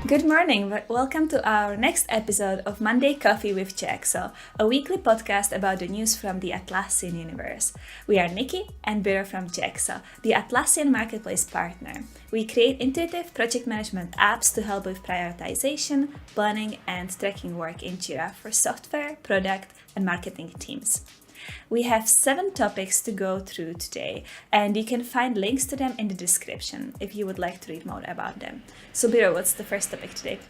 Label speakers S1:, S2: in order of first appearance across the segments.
S1: Good morning, welcome to our next episode of Monday Coffee with Jexo, a weekly podcast about the news from the Atlassian universe. We are Nikki and Biro from Jexo, the Atlassian marketplace partner. We create intuitive project management apps to help with prioritization, planning, and tracking work in Jira for software, product, and marketing teams. We have 7 topics to go through today, and you can find links to them in the description if you would like to read more about them. So, Biro, what's the first topic today?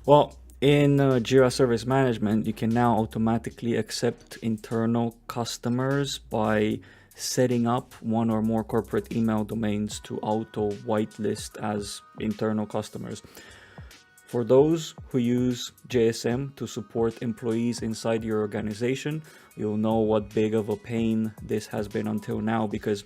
S2: Well, in Jira Service Management, you can now automatically accept internal customers by setting up one or more corporate email domains to auto whitelist as internal customers. For those who use JSM to support employees inside your organization, you'll know what big of a pain this has been until now, because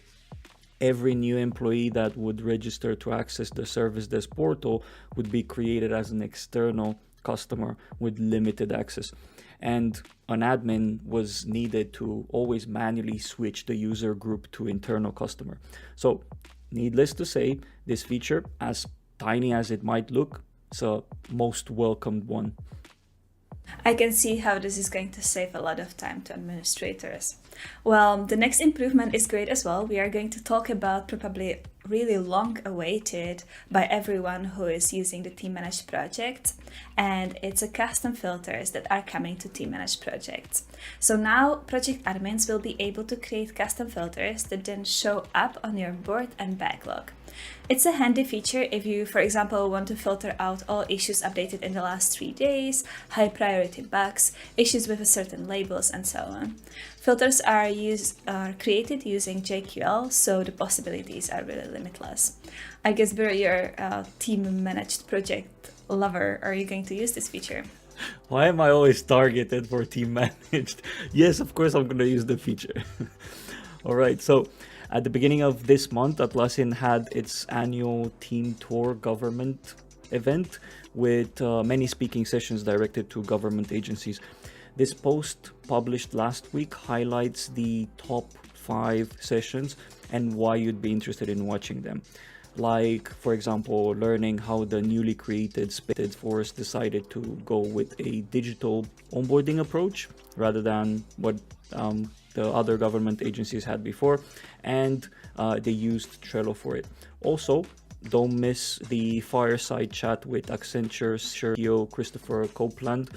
S2: every new employee that would register to access the Service Desk portal would be created as an external customer with limited access. And an admin was needed to always manually switch the user group to internal customer. So, needless to say, this feature, as tiny as it might look, it's a most welcomed one.
S1: I can see how this is going to save a lot of time to administrators. Well, the next improvement is great as well. We are going to talk about probably really long awaited by everyone who is using the team managed project, and it's a custom filters that are coming to team managed projects. So now project admins will be able to create custom filters that then show up on your board and backlog. It's a handy feature if you, for example, want to filter out all issues updated in the last 3 days, high priority bugs, issues with a certain labels, and so on. Filters are created using JQL, so the possibilities are really limitless. I guess, Biro, you're a team managed project lover. Are you going to use this feature?
S2: Why am I always targeted for team managed? Yes, of course I'm going to use the feature. All right, so at the beginning of this month, Atlassian had its annual Team Tour government event with many speaking sessions directed to government agencies. This post published last week highlights the top 5 sessions and why you'd be interested in watching them. Like, for example, learning how the newly created Force decided to go with a digital onboarding approach rather than what the other government agencies had before, and they used Trello for it. Also, don't miss the fireside chat with Accenture CEO Christopher Copeland,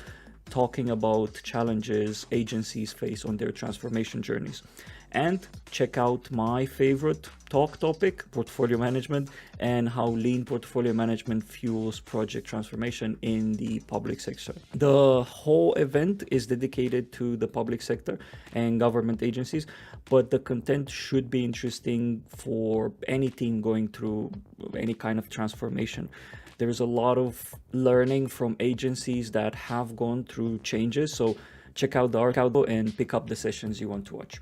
S2: talking about challenges agencies face on their transformation journeys. And check out my favorite talk topic, portfolio management, and how lean portfolio management fuels project transformation in the public sector. The whole event is dedicated to the public sector and government agencies, but the content should be interesting for any team going through any kind of transformation. There's a lot of learning from agencies that have gone through changes, so check out the article and pick up the sessions you want to watch.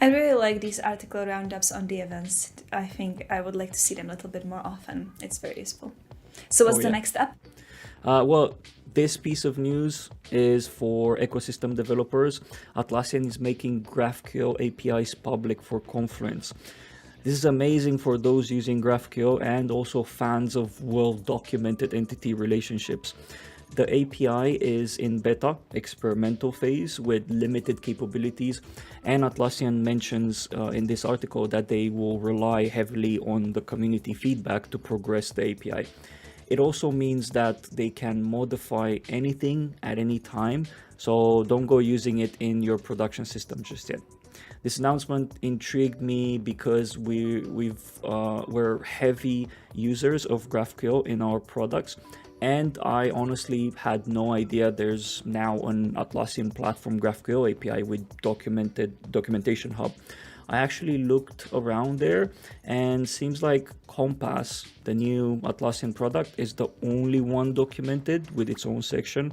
S1: I really like these article roundups on the events. I think I would like to see them a little bit more often. It's very useful. So what's the next up?
S2: Well, this piece of news is for ecosystem developers. Atlassian is making Graphql APIs public for Confluence. This is amazing for those using Graphql and also fans of well-documented entity relationships. The API is in beta, experimental phase with limited capabilities, and Atlassian mentions in this article that they will rely heavily on the community feedback to progress the API. It also means that they can modify anything at any time, so don't go using it in your production system just yet. This announcement intrigued me because we're heavy users of Graphql in our products, and I honestly had no idea there's now an Atlassian platform Graphql API with documentation hub. I actually looked around there, and seems like Compass, the new Atlassian product, is the only one documented with its own section.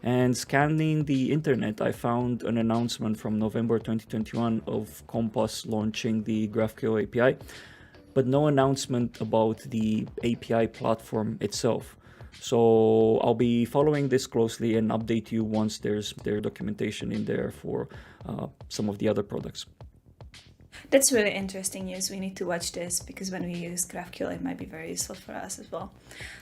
S2: And scanning the internet, I found an announcement from November 2021 of Compass launching the Graphql API, but no announcement about the API platform itself. So I'll be following this closely and update you once there's their documentation in there for some of the other products.
S1: That's really interesting news. We need to watch this because when we use GraphQL, it might be very useful for us as well.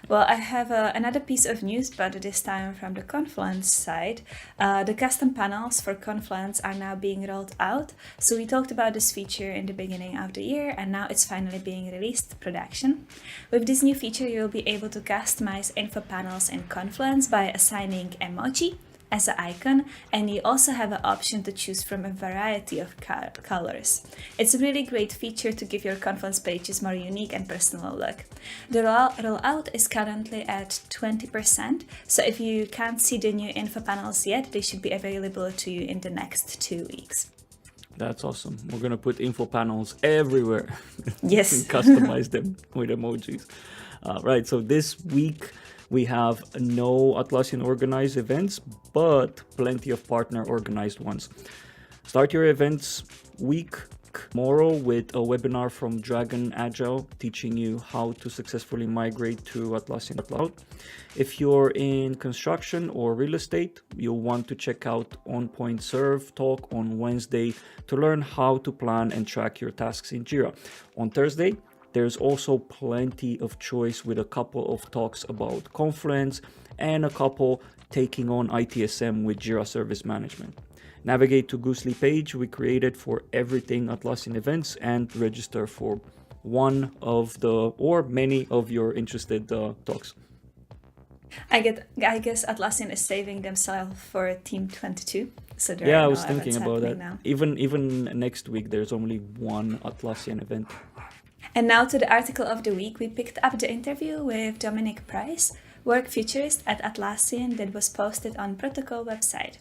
S1: Well, I have another piece of news, but this time from the Confluence side. The custom panels for Confluence are now being rolled out. So we talked about this feature in the beginning of the year, and now it's finally being released to production. With this new feature, you'll be able to customize info panels in Confluence by assigning emoji as an icon, and you also have an option to choose from a variety of colors. It's a really great feature to give your Confluence pages more unique and personal look. The rollout is currently at 20%, so if you can't see the new info panels yet, they should be available to you in the next 2 weeks.
S2: That's awesome. We're gonna put info panels everywhere.
S1: Yes.
S2: And customize them with emojis. Right, so this week we have no Atlassian organized events, but plenty of partner organized ones. Start your events week tomorrow with a webinar from Dragon Agile teaching you how to successfully migrate to Atlassian Cloud. If you're in construction or real estate, you'll want to check out On Point Serve talk on Wednesday to learn how to plan and track your tasks in Jira. On Thursday, there's also plenty of choice with a couple of talks about Confluence and a couple taking on ITSM with Jira Service Management. Navigate to Goosely page we created for everything Atlassian events and register for one of the or many of your interested talks.
S1: I guess Atlassian is saving themselves for Team 22. So there
S2: Yeah,
S1: are
S2: I was
S1: no
S2: thinking
S1: events
S2: about that.
S1: happening now.
S2: Even next week, there's only one Atlassian event.
S1: And now to the article of the week. We picked up the interview with Dominic Price, work futurist at Atlassian, that was posted on Protocol website.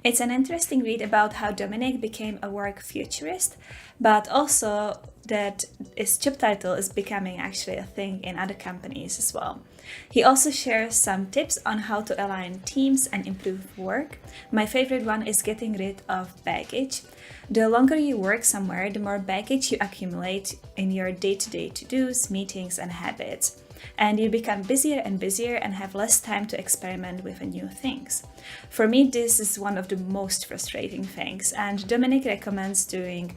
S1: It's an interesting read about how Dominic became a work futurist, but also that his job title is becoming actually a thing in other companies as well. He also shares some tips on how to align teams and improve work. My favorite one is getting rid of baggage. The longer you work somewhere, the more baggage you accumulate in your day-to-day to-dos, meetings, and habits. And you become busier and busier and have less time to experiment with new things. For me, this is one of the most frustrating things, and Dominic recommends doing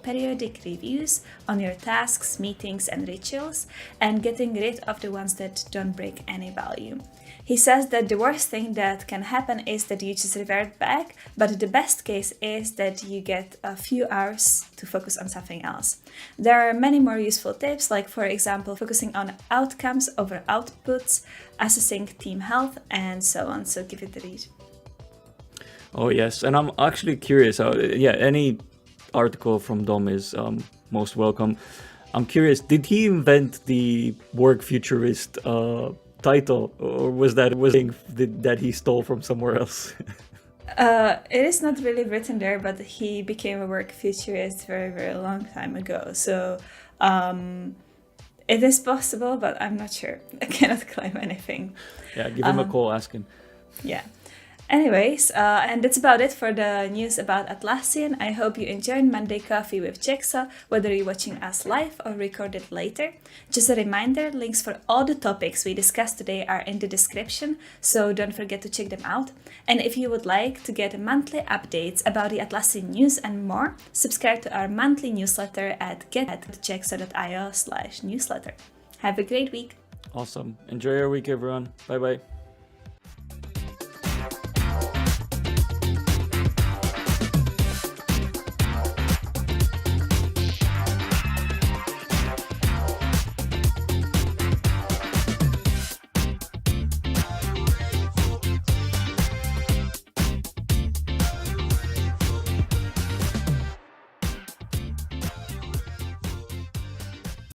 S1: periodic reviews on your tasks, meetings, and rituals, and getting rid of the ones that don't bring any value. He says that the worst thing that can happen is that you just revert back, but the best case is that you get a few hours to focus on something else. There are many more useful tips, like for example, focusing on outcomes over outputs, assessing team health, and so on. So give it a read.
S2: Oh yes, and I'm actually curious. Any article from Dom is most welcome. I'm curious, did he invent the work futurist title, or was that that he stole from somewhere else?
S1: It is not really written there, but he became a work futurist very, very long time ago. So it is possible, but I'm not sure. I cannot claim anything.
S2: Yeah, give him a call, ask him.
S1: Yeah. Anyways, and that's about it for the news about Atlassian. I hope you enjoyed Monday Coffee with Jexo, whether you're watching us live or recorded later. Just a reminder, links for all the topics we discussed today are in the description, so don't forget to check them out. And if you would like to get monthly updates about the Atlassian news and more, subscribe to our monthly newsletter at get@jexo.io/newsletter. Have a great week.
S2: Awesome. Enjoy your week, everyone. Bye-bye.